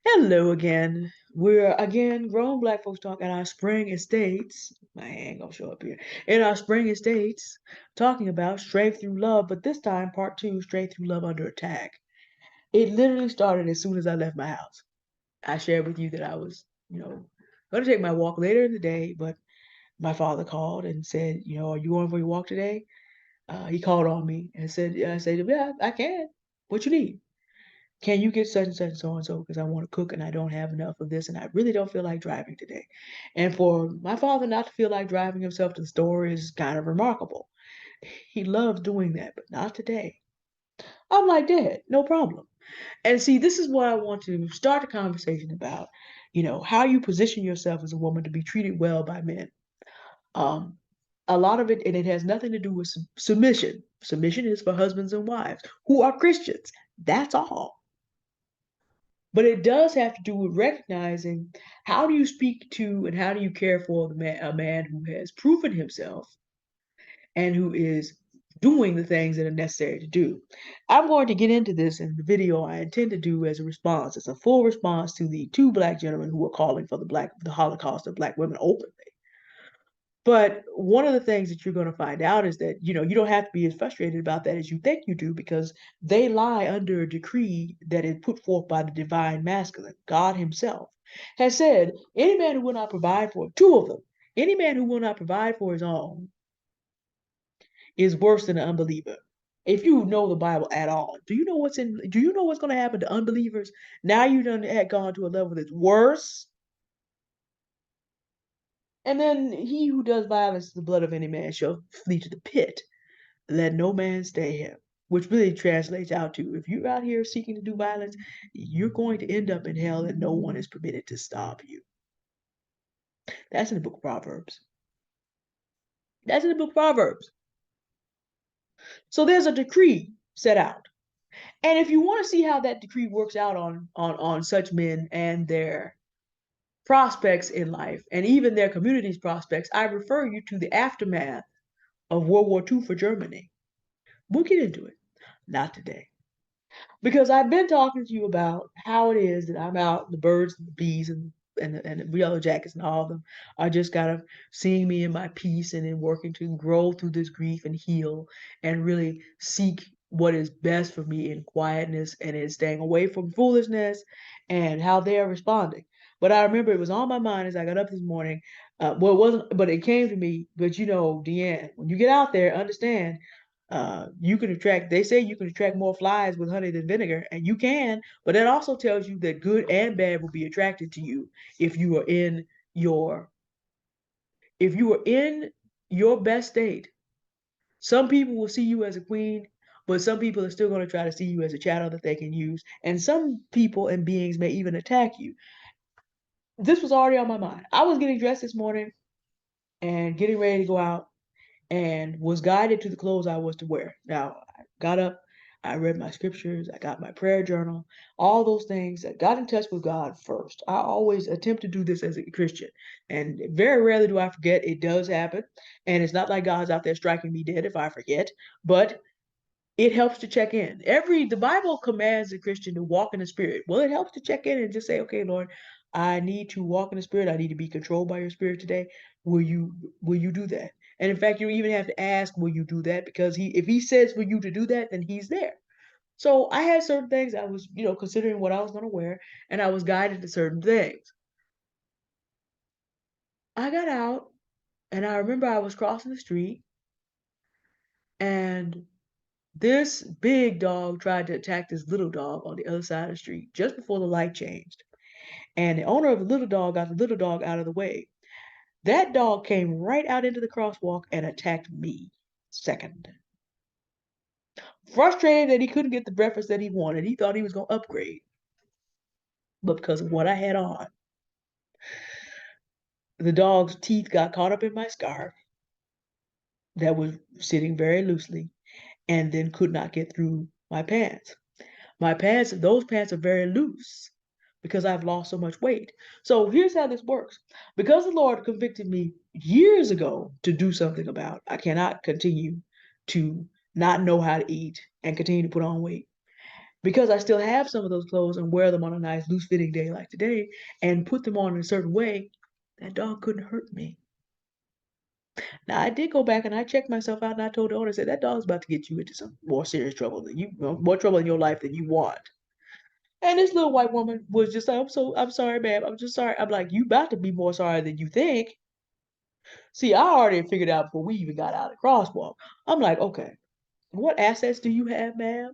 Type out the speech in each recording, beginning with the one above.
Hello again. We're again grown black folks talking our spring estates. My hand gonna show up here. In our spring estates, talking about strength through love, but this time part two, strength through love under attack. It literally started as soon as I left my house. I shared with you that I was, gonna take my walk later in the day, but my father called and said, are you going for your walk today? He called on me and said, I said, yeah, I can. What you need? Can you get such and such and so and so because I want to cook and I don't have enough of this and I really don't feel like driving today. And for my father not to feel like driving himself to the store is kind of remarkable. He loves doing that, but not today. I'm like, Dad, no problem. And see, this is what I want to start a conversation about, how you position yourself as a woman to be treated well by men. Um, a lot of it, and it has nothing to do with submission. Submission is for husbands and wives who are Christians. That's all. But it does have to do with recognizing how do you speak to and how do you care for a man who has proven himself and who is doing the things that are necessary to do. I'm going to get into this in the video I intend to do as a response. It's a full response to the two black gentlemen who were calling for the Holocaust of black women openly. But one of the things that you're going to find out is that, you don't have to be as frustrated about that as you think you do because they lie under a decree that is put forth by the divine masculine. God himself has said, any man who will not provide for two of them, any man who will not provide for his own is worse than an unbeliever. If you know the Bible at all, do you know what's going to happen to unbelievers? Now you done had gone to a level that's worse. And then he who does violence to the blood of any man shall flee to the pit. Let no man stay here. Which really translates out to if you're out here seeking to do violence, you're going to end up in hell and no one is permitted to stop you. That's in the book of Proverbs. That's in the book of Proverbs. So there's a decree set out. And if you want to see how that decree works out on such men and their prospects in life and even their community's prospects, I refer you to the aftermath of World War II for Germany. We'll get into it. Not today. Because I've been talking to you about how it is that I'm out, the birds and the bees and the yellow jackets and all of them are just kind of seeing me in my peace and in working to grow through this grief and heal and really seek what is best for me in quietness and in staying away from foolishness and how they are responding. But I remember it was on my mind as I got up this morning. Well, it wasn't, but it came to me. But Deanne, when you get out there, understand you can attract, they say you can attract more flies with honey than vinegar, and you can, but that also tells you that good and bad will be attracted to you if you are in your if you are in your best state. Some people will see you as a queen, but some people are still going to try to see you as a chattel that they can use, and some people and beings may even attack you. This was already on my mind. I was getting dressed this morning and getting ready to go out and was guided to the clothes I was to wear. Now, I got up, I read my scriptures, I got my prayer journal, all those things. I got in touch with God first. I always attempt to do this as a Christian, and very rarely do I forget. It does happen, and it's not like God's out there striking me dead if I forget, but it helps to check in. The Bible commands a Christian to walk in the spirit. Well, it helps to check in and just say, okay, Lord, I need to walk in the spirit. I need to be controlled by your spirit today. Will you do that? And in fact, you even have to ask, will you do that? Because if he says for you to do that, then he's there. So I had certain things I was, considering what I was going to wear, and I was guided to certain things. I got out, and I remember I was crossing the street, and this big dog tried to attack this little dog on the other side of the street just before the light changed. And the owner of the little dog got the little dog out of the way. That dog came right out into the crosswalk and attacked me second. Frustrated that he couldn't get the breakfast that he wanted. He thought he was going to upgrade. But because of what I had on, the dog's teeth got caught up in my scarf that was sitting very loosely and then could not get through my pants. Those pants are very loose because I've lost so much weight. So here's how this works. Because the Lord convicted me years ago to do something about, I cannot continue to not know how to eat and continue to put on weight. because I still have some of those clothes and wear them on a nice loose fitting day like today and put them on in a certain way, that dog couldn't hurt me. Now I did go back and I checked myself out and I told the owner, I said, that dog's about to get you into some more serious trouble than more trouble in your life than you want. And this little white woman was just like, I'm sorry, ma'am. I'm just sorry. I'm like, you about to be more sorry than you think. See, I already figured out before we even got out of the crosswalk. I'm like, okay, what assets do you have, ma'am?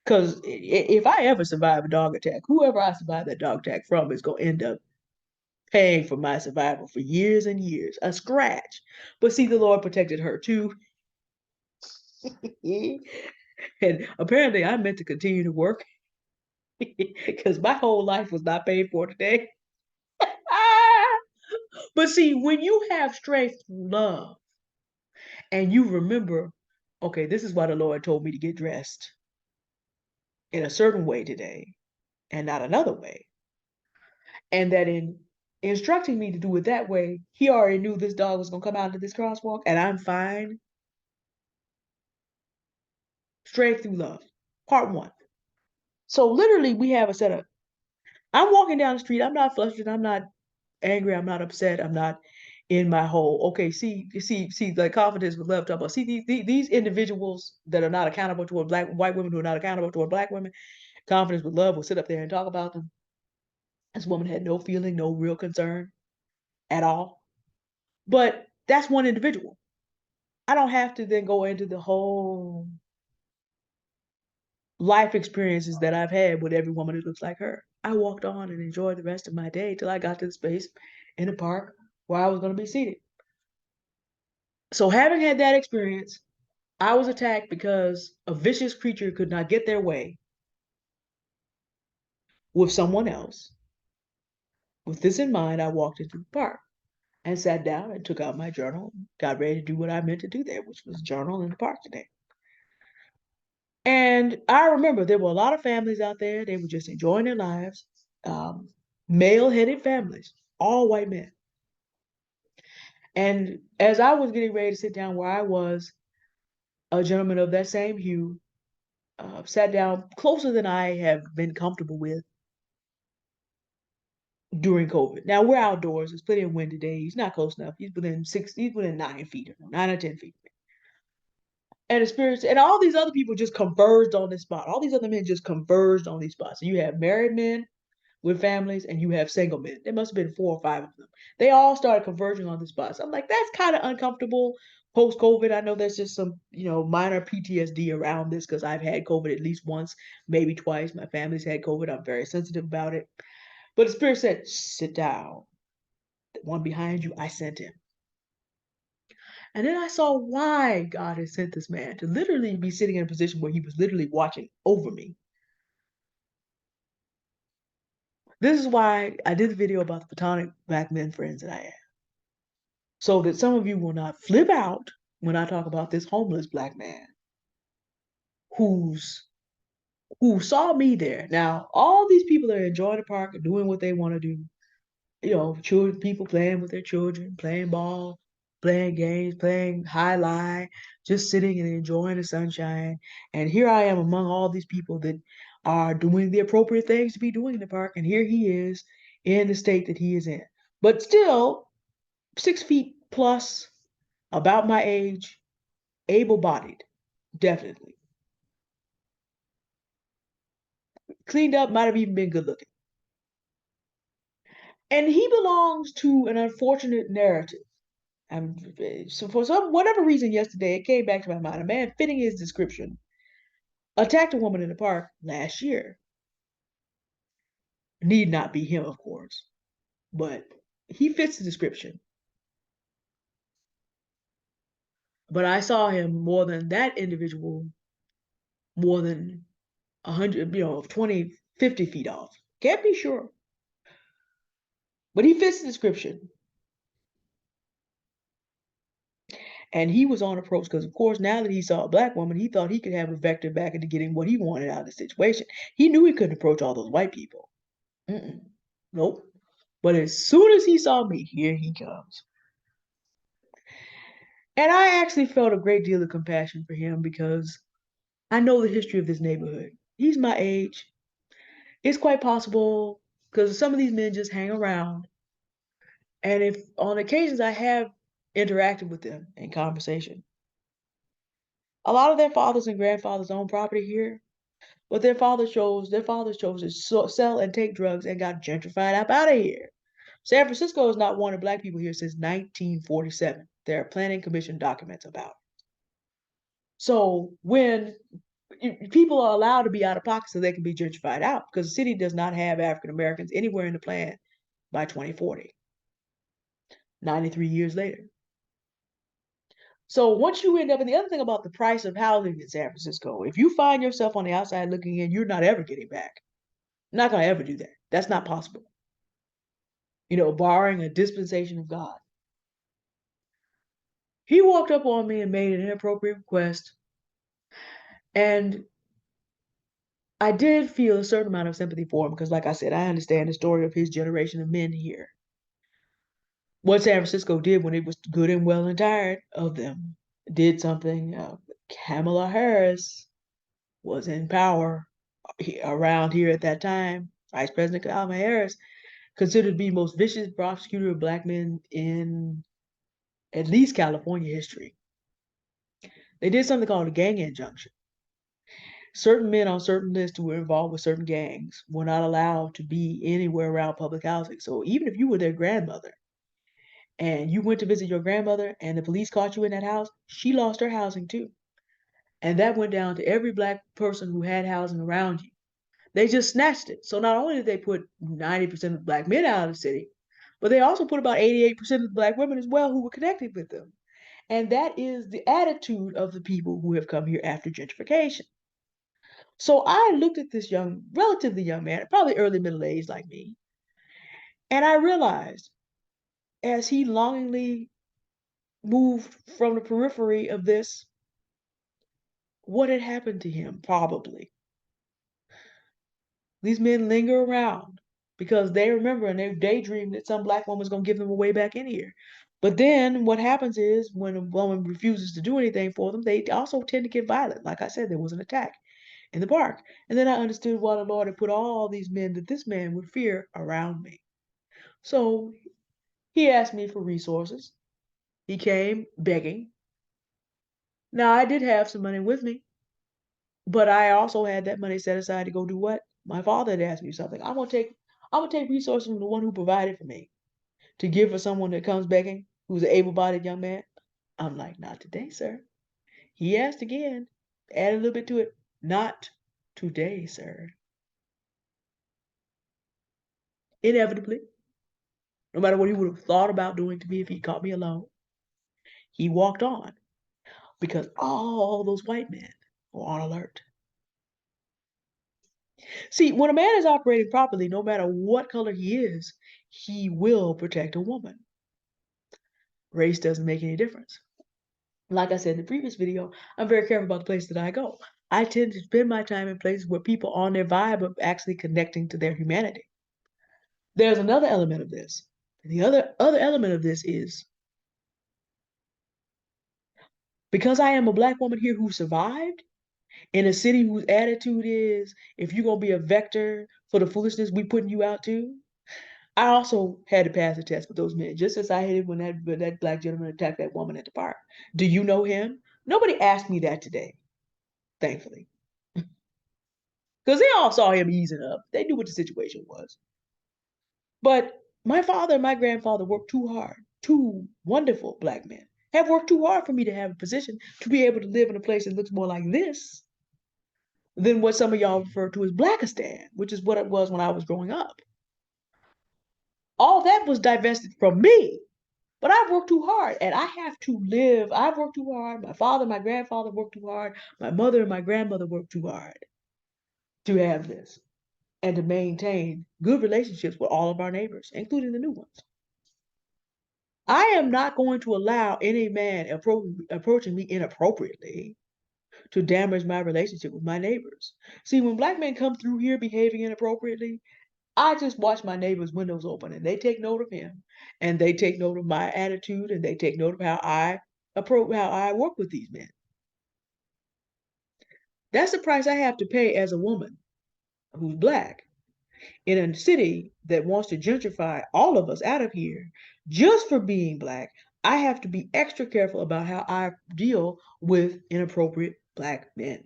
Because if I ever survive a dog attack, whoever I survive that dog attack from is going to end up paying for my survival for years and years. A scratch. But see, the Lord protected her too. And apparently I meant to continue to work because my whole life was not paid for today. But see, when you have strength through love and you remember, okay, this is why the Lord told me to get dressed in a certain way today and not another way. And that in instructing me to do it that way, he already knew this dog was going to come out into this crosswalk and I'm fine. Strength through love. Part one. So literally, we have a setup. I'm walking down the street. I'm not flustered. I'm not angry. I'm not upset. I'm not in my whole, okay, see, like confidence with love talk about, see, these individuals that are not accountable toward white women who are not accountable toward black women, confidence with love will sit up there and talk about them. This woman had no feeling, no real concern at all. But that's one individual. I don't have to then go into the whole life experiences that I've had with every woman who looks like her. I walked on and enjoyed the rest of my day till I got to the space in the park where I was going to be seated. So, having had that experience, I was attacked because a vicious creature could not get their way with someone else. With this in mind, I walked into the park and sat down and took out my journal, got ready to do what I meant to do there, which was journal in the park today. And I remember there were a lot of families out there. They were just enjoying their lives, um, male-headed families, all white men. And as I was getting ready to sit down where I was, a gentleman of that same hue sat down closer than I have been comfortable with during COVID. Now we're outdoors. There's plenty of wind today. He's not close enough. He's within 9 feet, 9 or 10 feet. And the spirits and all these other people just converged on this spot. All these other men just converged on these spots. So you have married men with families and you have single men. There must have been 4 or 5 of them. They all started converging on this spot. So I'm like, that's kind of uncomfortable post COVID. I know there's just some, minor PTSD around this because I've had COVID at least once, maybe twice. My family's had COVID. I'm very sensitive about it. But the spirit said, sit down. The one behind you, I sent him. And then I saw why God had sent this man to literally be sitting in a position where he was literally watching over me. This is why I did the video about the platonic black men friends that I have. So that some of you will not flip out when I talk about this homeless black man who saw me there. Now, all these people are enjoying the park and doing what they want to do. Children, people playing with their children, playing ball, playing games, playing high lie, just sitting and enjoying the sunshine. And here I am among all these people that are doing the appropriate things to be doing in the park. And here he is in the state that he is in. But still, 6 feet plus, about my age, able-bodied, definitely. Cleaned up, might have even been good looking. And he belongs to an unfortunate narrative. So for whatever reason yesterday, it came back to my mind. A man fitting his description attacked a woman in the park last year. Need not be him, of course, but he fits the description. But I saw him more than that individual, more than 100, 20, 50 feet off. Can't be sure. But he fits the description. And he was on approach because, of course, now that he saw a black woman, he thought he could have a vector back into getting what he wanted out of the situation. He knew he couldn't approach all those white people. Nope. But as soon as he saw me, here he comes. And I actually felt a great deal of compassion for him because I know the history of this neighborhood. He's my age. It's quite possible because some of these men just hang around. And if on occasions I have interacted with them in conversation, a lot of their fathers and grandfathers own property here, but their fathers chose to sell and take drugs and got gentrified up out of here. San Francisco has not wanted black people here since 1947. There are planning commission documents about it. So when people are allowed to be out of pocket so they can be gentrified out, because the city does not have African Americans anywhere in the plan by 2040, 93 years later. So once you end up, and the other thing about the price of housing in San Francisco, if you find yourself on the outside looking in, you're not ever getting back. You're not going to ever do that. That's not possible. Barring a dispensation of God. He walked up on me and made an inappropriate request. And I did feel a certain amount of sympathy for him because, like I said, I understand the story of his generation of men here. What San Francisco did when it was good and well and tired of them did something. Kamala Harris was in power around here at that time. Vice President Kamala Harris, considered to be the most vicious prosecutor of black men in at least California history. They did something called a gang injunction. Certain men on certain lists who were involved with certain gangs were not allowed to be anywhere around public housing. So even if you were their grandmother and you went to visit your grandmother and the police caught you in that house, she lost her housing too. And that went down to every black person who had housing around you. They just snatched it. So not only did they put 90% of black men out of the city, but they also put about 88% of the black women as well who were connected with them. And that is the attitude of the people who have come here after gentrification. So I looked at this relatively young man, probably early middle age like me, and I realized as he longingly moved from the periphery of this, what had happened to him, probably. These men linger around because they remember and they daydream that some black woman's going to give them a way back in here. But then what happens is when a woman refuses to do anything for them, they also tend to get violent. Like I said, there was an attack in the park. And then I understood why the Lord had put all these men that this man would fear around me. So he asked me for resources. He came begging. Now I did have some money with me, but I also had that money set aside to go do what? My father had asked me something. I'm gonna take resources from the one who provided for me to give for someone that comes begging, who's an able-bodied young man. I'm like, not today, sir. He asked again, add a little bit to it. Not today, sir. Inevitably, no matter what he would have thought about doing to me if he caught me alone, he walked on because all those white men were on alert. See, when a man is operating properly, no matter what color he is, he will protect a woman. Race doesn't make any difference. Like I said in the previous video, I'm very careful about the places that I go. I tend to spend my time in places where people on their vibe are actually connecting to their humanity. There's another element of this. The other element of this is because I am a black woman here who survived in a city whose attitude is if you're gonna be a vector for the foolishness we putting you out to, I also had to pass the test with those men, just as I hated when that black gentleman attacked that woman at the park. Do you know him? Nobody asked me that today, thankfully. Because they all saw him easing up. They knew what the situation was. But my father and my grandfather worked too hard. Two wonderful black men have worked too hard for me to have a position to be able to live in a place that looks more like this than what some of y'all refer to as Blackistan, which is what it was when I was growing up. All that was divested from me. But I've worked too hard and I have to live. I've worked too hard. My father, my grandfather worked too hard. My mother and my grandmother worked too hard to have this and to maintain good relationships with all of our neighbors, including the new ones. I am not going to allow any man approaching me inappropriately to damage my relationship with my neighbors. See, when black men come through here behaving inappropriately, I just watch my neighbor's windows open and they take note of him and they take note of my attitude and they take note of how I work with these men. That's the price I have to pay as a woman who's black in a city that wants to gentrify all of us out of here just for being black. I have to be extra careful about how I deal with inappropriate black men.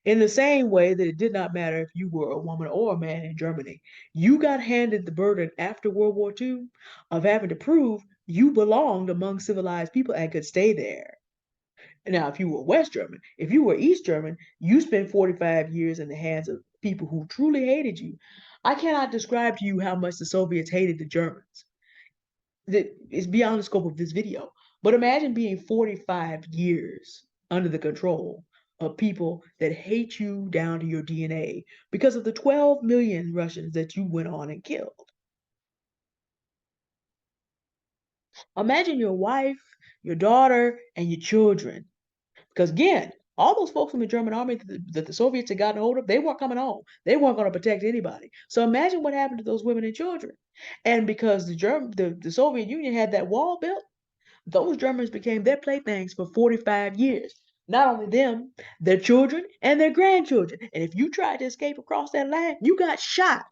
In the same way that it did not matter if you were a woman or a man in Germany, you got handed the burden after World War II of having to prove you belonged among civilized people and could stay there. Now, if you were West German, if you were East German, you spent 45 years in the hands of people who truly hated you. I cannot describe to you how much the Soviets hated the Germans. That is beyond the scope of this video. But imagine being 45 years under the control of people that hate you down to your DNA because of the 12 million Russians that you went on and killed. Imagine your wife, your daughter, and your children. Because again, all those folks in the German army that the Soviets had gotten hold of, they weren't coming home. They weren't going to protect anybody. So imagine what happened to those women and children. And because the Soviet Union had that wall built, those Germans became their playthings for 45 years. Not only them, their children and their grandchildren. And if you tried to escape across that line, you got shot.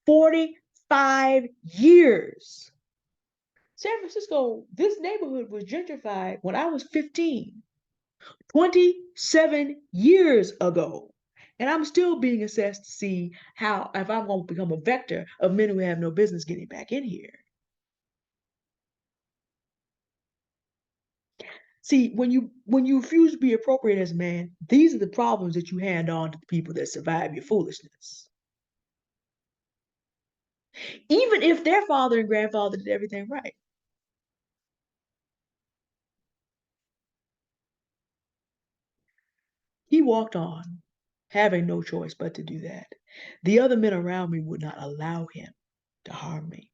45 years. San Francisco, this neighborhood was gentrified when I was 15, 27 years ago. And I'm still being assessed to see how, if I'm going to become a vector of men who have no business getting back in here. See, when you refuse to be appropriate as a man, these are the problems that you hand on to the people that survive your foolishness. Even if their father and grandfather did everything right. He walked on, having no choice but to do that. The other men around me would not allow him to harm me.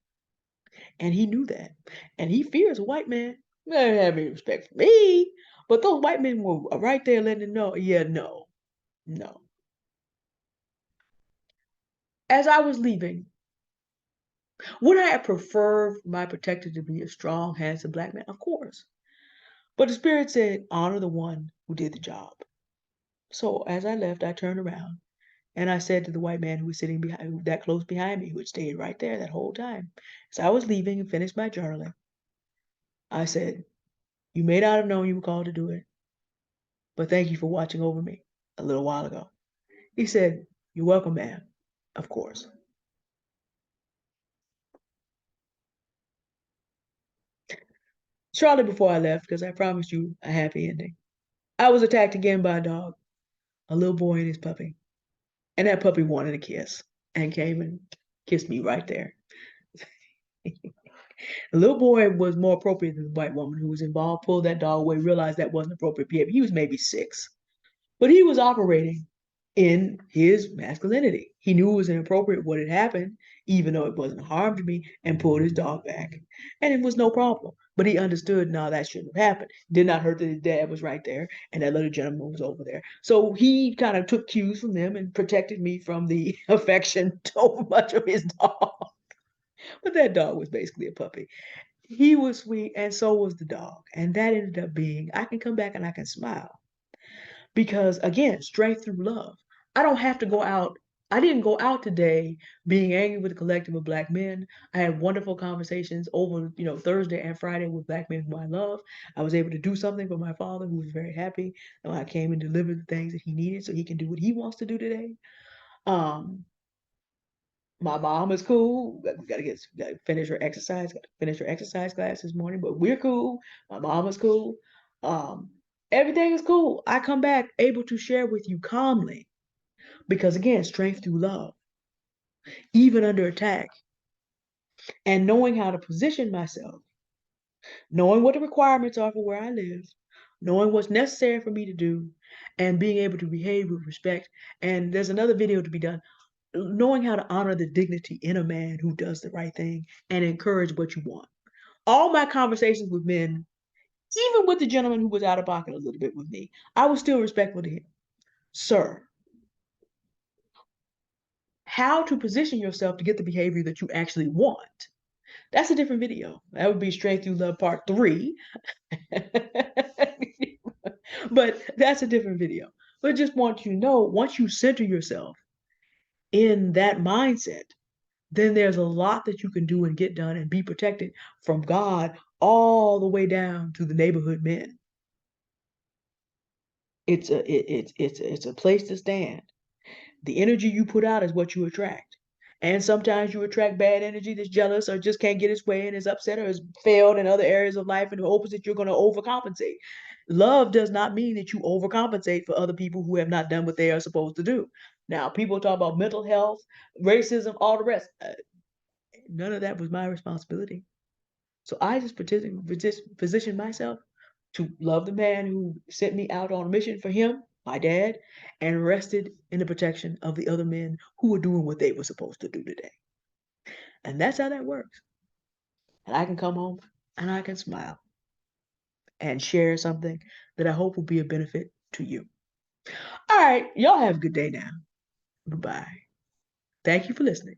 And he knew that. And he fears a white man. He doesn't have any respect for me. But those white men were right there letting him know, yeah, no, no. As I was leaving, would I have preferred my protector to be a strong, handsome black man? Of course. But the Spirit said, honor the one who did the job. So as I left, I turned around and I said to the white man who was sitting behind, that close behind me, who had stayed right there that whole time, as I was leaving and finished my journaling, I said, you may not have known you were called to do it, but thank you for watching over me a little while ago. He said, you're welcome, ma'am. Of course. Shortly before I left, because I promised you a happy ending, I was attacked again by a dog, a little boy and his puppy. And that puppy wanted a kiss and came and kissed me right there. The little boy was more appropriate than the white woman who was involved, pulled that dog away, realized that wasn't appropriate behavior. He was maybe 6, but he was operating in his masculinity. He knew it was inappropriate what had happened, even though it wasn't harm to me, and pulled his dog back. And it was no problem. But he understood, no, that shouldn't have happened. Did not hurt that his dad was right there and that little gentleman was over there. So he kind of took cues from them and protected me from the affection so much of his dog. But that dog was basically a puppy. He was sweet, and so was the dog. And that ended up being, I can come back and I can smile. Because again, strength through love. I don't have to go out. I didn't go out today being angry with a collective of black men. I had wonderful conversations over, Thursday and Friday with black men who I love. I was able to do something for my father, who was very happy. And I came and delivered the things that he needed so he can do what he wants to do today. Um, my mom is cool. We gotta finish her exercise. Got to finish her exercise class this morning, but we're cool. My mom is cool. Um, Everything is cool. I come back able to share with you calmly because again, strength through love, even under attack, and knowing how to position myself, knowing what the requirements are for where I live, knowing what's necessary for me to do, and being able to behave with respect. And there's another video to be done, knowing how to honor the dignity in a man who does the right thing and encourage what you want. All my conversations with men, even with the gentleman who was out of pocket a little bit with me, I was still respectful to him. Sir, how to position yourself to get the behavior that you actually want. That's a different video. That would be Straight Through Love Part 3. But that's a different video. But just want you to know, once you center yourself in that mindset, then there's a lot that you can do and get done and be protected from God all the way down to the neighborhood men. It's a place to stand. The energy you put out is what you attract. And sometimes you attract bad energy that's jealous or just can't get its way and is upset or has failed in other areas of life and hopes that you're going to overcompensate. Love does not mean that you overcompensate for other people who have not done what they are supposed to do. Now, people talk about mental health, racism, all the rest. None of that was my responsibility. So I just positioned myself to love the man who sent me out on a mission for him, my dad, and rested in the protection of the other men who were doing what they were supposed to do today. And that's how that works. And I can come home and I can smile and share something that I hope will be a benefit to you. All right, y'all have a good day now. Goodbye. Thank you for listening.